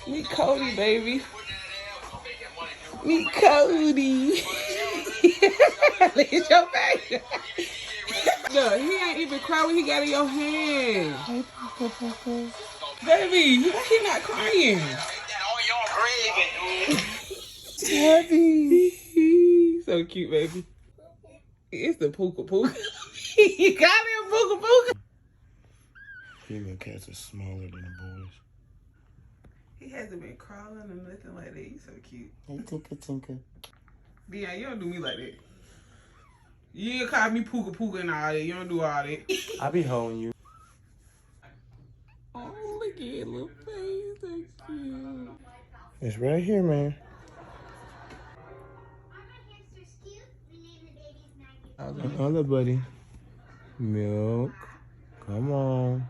Meet Cody, baby. Meet Cody. Look at your face. Look, he ain't even cry when he got in your hand. Hey, Papa. Baby, he not crying. Happy. So cute, baby. It's the Puka Puka. You got him, Puka Puka. Female cats are smaller than the boys. He hasn't been crawling or nothing like that. He's so cute. Hey, Tinker. Dion, you don't do me like that. You ain't call me Puka Puka and all that. You don't do all that. I be holding you. Oh, look at his little face. So cute. It's right here, man. Other buddy. Milk. Come on.